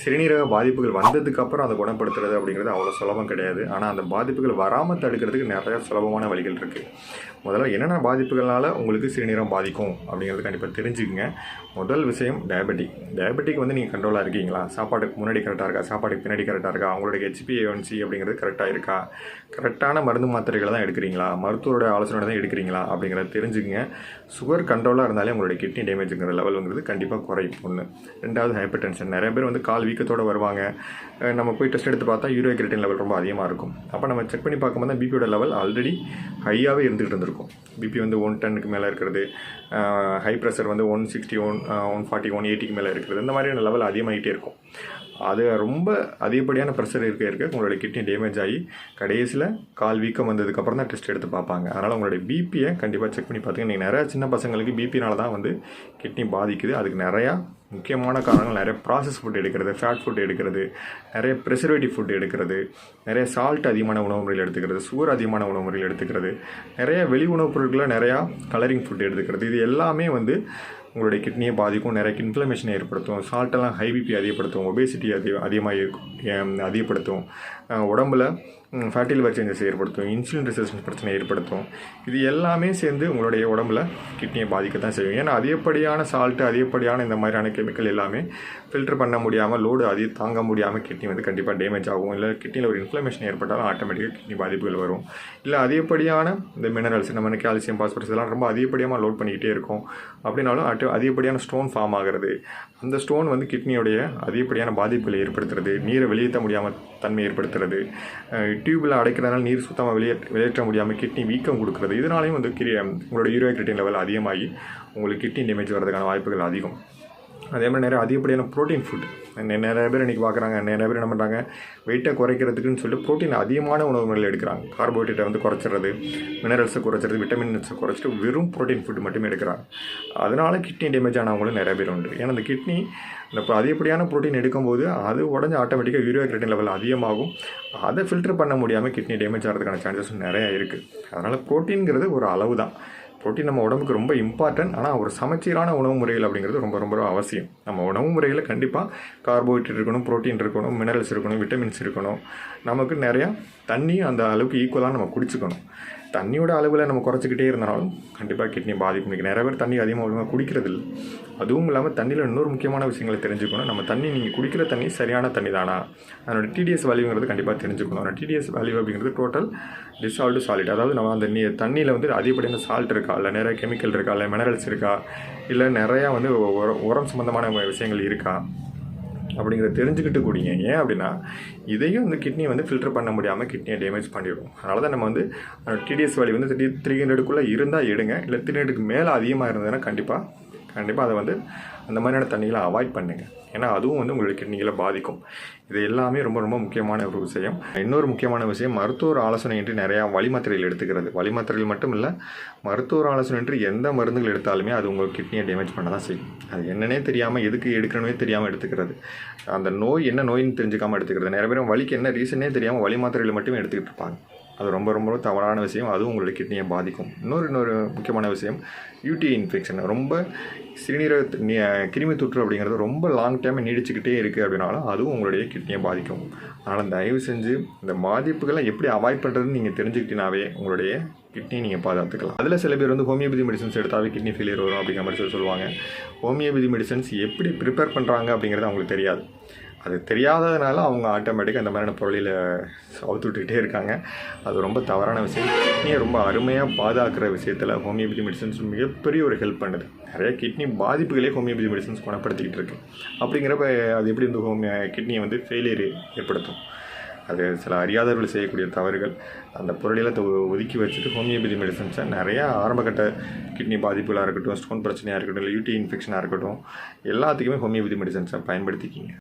சிறுநீரக பாதிப்புகள் வந்ததுக்கப்புறம் அதை குணப்படுத்துறது அப்படிங்கிறது அவ்வளோ சுலபம் கிடையாது. ஆனால் அந்த பாதிப்புகள் வராமல் தடுக்கிறதுக்கு நிறையா சுலபமான வழிகள் இருக்குது. முதல்ல என்னென்ன பாதிப்புகளால் உங்களுக்கு சிறுநீரகம் பாதிக்கும் அப்படிங்கிறது கண்டிப்பாக தெரிஞ்சுக்கங்க. முதல் விஷயம் டயபெட்டிக் வந்து நீங்கள் கண்ட்ரோலாக இருக்கீங்களா? சாப்பாட்டுக்கு முன்னாடி கரெக்டாக இருக்கா? சாப்பாட்டுக்கு பின்னாடி கரெக்டாக இருக்கா? அவங்களுடைய HbA1c அப்படிங்கிறது கரெக்டாக இருக்கா? கரெக்டான மருந்து மாத்திரைகளை தான் எடுக்கிறீங்களா? மருத்துவரோட ஆலோசனை தான் எடுக்கிறீங்களா அப்படிங்கிறத தெரிஞ்சுக்கங்க. சுகர் கண்ட்ரோலாக இருந்தாலே உங்களுடைய கிட்னி டேமேஜுங்கிற லெவலுங்கிறது கண்டிப்பாக குறையும். ஒன்று. ரெண்டாவது ஹைப்பர் டென்ஷன். நிறைய பேர் வந்து கால் வீக்கத்தோடு வருவாங்க. நம்ம போய் டெஸ்ட் எடுத்து பார்த்தா யூரியா கிரிட்டின் லெவல் ரொம்ப அதிகமாக இருக்கும். அப்போ நம்ம செக் பண்ணி பார்க்கும்போது தான் பிபியோட லெவல் ஆல்ரெடி ஹையாகவே இருந்துகிட்டு இருந்திருக்கும். பிபி வந்து 110க்கு மேலே இருக்கிறது, ஹை ப்ரெஷர் வந்து 160, 140, 180க்கு மேலே இருக்கிறது, இந்த மாதிரியான லெவல் அதிகமாகிட்டே இருக்கும். அது ரொம்ப அதிகப்படியான ப்ரெஷர் இருக்க உங்களுடைய கிட்னி டேமேஜ் ஆகி கடைசியில் கால் வீக்கம் வந்ததுக்கப்புறம் தான் டெஸ்ட் எடுத்து பார்ப்பாங்க. அதனால் உங்களுடைய பிபியை கண்டிப்பாக செக் பண்ணி பார்த்துங்க. நீங்கள் நிறையா சின்ன பசங்களுக்கு பிபினால தான் வந்து கிட்னி பாதிக்குது. அதுக்கு நிறையா முக்கியமான காரணங்கள் நிறைய ப்ராசஸ் ஃபுட் எடுக்கிறது, ஃபேட் ஃபுட் எடுக்கிறது, நிறைய ப்ரிசர்வேட்டிவ் ஃபுட் எடுக்கிறது, நிறைய சால்ட் அதிகமான உணவு முறையில் எடுத்துக்கிறது, சுகர் அதிகமான உணவு முறையில் எடுத்துக்கிறது, நிறைய வெளி உணவுப் பொருட்களில் நிறையா கலரிங் ஃபுட் எடுத்துக்கிறது. இது எல்லாமே வந்து உங்களுடைய கிட்னியை பாதிக்கும், நிறைய இன்ஃப்ளமேஷனை ஏற்படுத்தும், சால்ட்டெல்லாம் ஹை பிபி அதிகப்படுத்தும், ஒபேசிட்டி அதிகப்படுத்தும், உடம்புல ஃபேட்டி லிவர் சேஞ்சஸ் ஏற்படுத்தும், இன்சுலின் ரெசிஸ்டன்ஸ் பிரச்சனை ஏற்படுத்தும். இது எல்லாமே சேர்ந்து உங்களுடைய உடம்புல கிட்னியை பாதிக்கத்தான் செய்யும். ஏன்னா அதிகப்படியான சால்ட்டு, அதிகப்படியான இந்த மாதிரியான கெமிக்கல் எல்லாமே ஃபில்டர் பண்ண முடியாமல், லோடு தாங்க முடியாமல் கிட்னி வந்து கண்டிப்பாக டேமேஜ் ஆகும். இல்லை கிட்னியில் ஒரு இன்ஃப்ளமேஷன் ஏற்பட்டாலும் ஆட்டோமேட்டிக்காக கிட்னி பாதிப்புகள் வரும். இல்லை அதிகப்படியான இந்த மினரல்ஸ், நம்ம கால்சியம், பாஸ்பரஸ் இதெல்லாம் ரொம்ப அதிகப்படியாக லோட் பண்ணிக்கிட்டே இருக்கும் அப்படின்னாலும் அதிகப்படியான ஸ்டோன் ஃபார்ம் ஆகிறது. அந்த ஸ்டோன் வந்து கிட்னியோடைய அதிகப்படியான பாதிப்புகளை ஏற்படுத்துறது, நீரை வெளியேற்ற முடியாமல் தன்மை ஏற்படுத்துறது, டியூபில் அடைக்கிறதுனால நீர் சுத்தமாக வெளியேற்ற முடியாமல் கிட்னி வீக்கம் கொடுக்குறது. இதனாலையும் வந்து உங்களோட யூரியா கிரிட்டின் லெவல் அதிகமாகி உங்களுக்கு கிட்னி டேமேஜ் வரதுக்கான வாய்ப்புகள் அதிகம். அதே மாதிரி நிறைய அதிகப்படியான ப்ரோட்டீன் ஃபுட் நிறைய பேர் இன்றைக்கி பார்க்குறாங்க. நிறைய பேர் என்ன பண்ணுறாங்க, வெயிட்டை குறைக்கிறதுக்குன்னு சொல்லிட்டு ப்ரோட்டீன் அதிகமான உணவு முறையில் எடுக்கிறாங்க. கார்போஹைட்ரேட்டை வந்து குறைச்சிறது, மினரல்ஸை குறைச்சிறது, விட்டமின்ஸை குறைச்சிட்டு வெறும் ப்ரோட்டீன் ஃபுட் மட்டுமே எடுக்கிறாங்க. அதனால் கிட்னி டேமேஜ் ஆனவங்களும் நிறைய பேர் உண்டு. ஏன்னா அந்த கிட்னி இப்போ அதிகப்படியான ப்ரோட்டீன் எடுக்கும்போது அது உடஞ்சி ஆட்டோமேட்டிக்காக யூரியா கிரிட்டின் லெவல் அதிகமாகும். அதை ஃபில்டர் பண்ண முடியாமல் கிட்னி டேமேஜ் ஆகிறதுக்கான சான்சஸ் நிறையா இருக்குது. அதனால் ப்ரோட்டீன்கிறது ஒரு அளவு தான். ப்ரோட்டீன் நம்ம உடம்புக்கு ரொம்ப இம்பார்ட்டன்ட். ஆனால் ஒரு சமச்சீரான உணவு முறைகள் அப்படிங்கிறது ரொம்ப ரொம்ப அவசியம். நம்ம உணவு முறையில் கண்டிப்பாக கார்போஹைட்ரேட் இருக்கணும், ப்ரோட்டீன் இருக்கணும், மினரல்ஸ் இருக்கணும், விட்டமின்ஸ் இருக்கணும். நமக்கு நிறையா தண்ணி அந்த அளவுக்கு ஈக்குவலாக நம்ம குடிச்சுக்கணும். தண்ணியோட அளவில் நம்ம குறைச்சிக்கிட்டே இருந்தாலும் கண்டிப்பாக கிட்னி பாதிக்கும். நிறைய பேர் தண்ணி அதிகமாக ஒழுங்காக குடிக்கிறது இல்லை. அதுவும் இல்லாமல் தண்ணியில் இன்னொரு முக்கியமான விஷயங்களை தெரிஞ்சுக்கணும். நம்ம தண்ணி, நீங்கள் குடிக்கிற தண்ணி சரியான தண்ணி தானா, அதனோட டிடிஎஸ் வேல்யூங்கிறது கண்டிப்பாக தெரிஞ்சுக்கணும். அதோட டிடிஎஸ் வேல்யூ அப்படிங்கிறது டோட்டல் டிசால்வ்டு சாலிட். அதாவது நம்ம அந்த தண்ணியில் வந்து அதிகப்படியான சால்ட் இருக்கா, இல்லை நிறைய கெமிக்கல் இருக்கா, இல்லை மினரல்ஸ் இருக்கா, இல்லை நிறையா வந்து உரம் சம்மந்தமான விஷயங்கள் இருக்கா அப்படிங்கிறத தெரிஞ்சுக்கிட்டு குடிங்க. ஏன் அப்படின்னா இதையும் வந்து கிட்னி வந்து ஃபில்டர் பண்ண முடியாமல் கிட்னியை டேமேஜ் பண்ணிடும். அதனால தான் நம்ம வந்து டிடிஎஸ் வேல்யூ வந்து 300க்குள்ளே இருந்தால் எடுங்க. இல்லை 300க்கு மேலே அதிகமாக இருந்ததுன்னா கண்டிப்பாக அதை வந்து அந்த மாதிரியான தண்ணிகளை அவாய்ட் பண்ணுங்கள். ஏன்னா அதுவும் வந்து உங்களுடைய கிட்னிகளை பாதிக்கும். இது எல்லாமே ரொம்ப ரொம்ப முக்கியமான ஒரு விஷயம். இன்னொரு முக்கியமான விஷயம், மருத்துவர் ஆலோசனையின்றி நிறையா வழிமாத்திரைகள் எடுத்துக்கிறது. வழிமாத்திரைகள் மட்டும் இல்லை, மருத்துவர் ஆலோசனையின்றி எந்த மருந்துகள் எடுத்தாலுமே அது உங்கள் கிட்னியை டேமேஜ் பண்ண தான் செய்யும். அது என்னன்னே தெரியாமல், எதுக்கு எடுக்கணுமே தெரியாமல் எடுத்துக்கிறது. அந்த நோய் என்ன நோயின்னு தெரிஞ்சுக்காமல் எடுத்துக்கிறது. நிறைய பேரும் வலிக்கு என்ன ரீசனே தெரியாமல் வழி மாத்திரைகளை மட்டுமே எடுத்துக்கிட்டு இருப்பாங்க. அது ரொம்ப ரொம்ப தவறான விஷயம். அதுவும் உங்களுடைய கிட்னியை பாதிக்கும். இன்னொரு முக்கியமான விஷயம், யூடி இன்ஃபெக்ஷன். ரொம்ப சிறுநீரக கிருமி தொற்று அப்படிங்கிறது ரொம்ப லாங் டைம் நீடிச்சுக்கிட்டே இருக்குது அப்படின்னாலும் அதுவும் உங்களுடைய கிட்னியை பாதிக்கும். அதனால் தயவு செஞ்சு இந்த பாதிப்புகளை எப்படி அவாய்ட் பண்ணுறதுன்னு நீங்கள் தெரிஞ்சுக்கிட்டீங்கனாவே உங்களுடைய கிட்னி நீங்கள் பாதுகாத்துக்கலாம். அதில் சில பேர் வந்து ஹோமியோபதி மெடிசன்ஸ் எடுத்தாவே கிட்னி ஃபெயிலியர் வரும் அப்படிங்கிற மாதிரி சொல்லுவாங்க. ஹோமியோபதி மெடிசன்ஸ் எப்படி ப்ரிப்பேர் பண்ணுறாங்க அப்படிங்கிறது அவங்களுக்கு தெரியாது. அது தெரியாததுனால அவங்க ஆட்டோமேட்டிக்காக அந்த மாதிரியான பொருளில் அவுத்து விட்டுக்கிட்டே இருக்காங்க. அது ரொம்ப தவறான விஷயம். கிட்னியை ரொம்ப அருமையாக பாதுகாக்கிற விஷயத்தில் ஹோமியோபதி மெடிசன்ஸ் மிகப்பெரிய ஒரு ஹெல்ப் பண்ணுது. நிறைய கிட்னி பாதிப்புகளே ஹோமியோபதி மெடிசன்ஸ் குணப்படுத்திக்கிட்டு இருக்கு. அப்படிங்கிறப்ப அது எப்படி இந்த கிட்னியை வந்து ஃபெயிலியர் ஏற்படுத்தும்? அது சில அறியாதவர்கள் செய்யக்கூடிய தவறுகள். அந்த பொருளெல்லாம் ஒதுக்கி வச்சுட்டு ஹோமியோபதி மெடிசன்ஸை நிறையா ஆரம்பகட்ட கிட்னி பாதிப்புகளாக இருக்கட்டும், ஸ்டோன் பிரச்சனையாக இருக்கட்டும், இல்லை யூடி இன்ஃபெக்ஷனாக இருக்கட்டும், எல்லாத்துக்குமே ஹோமியோபதி மெடிசன்ஸை பயன்படுத்திக்கிங்க.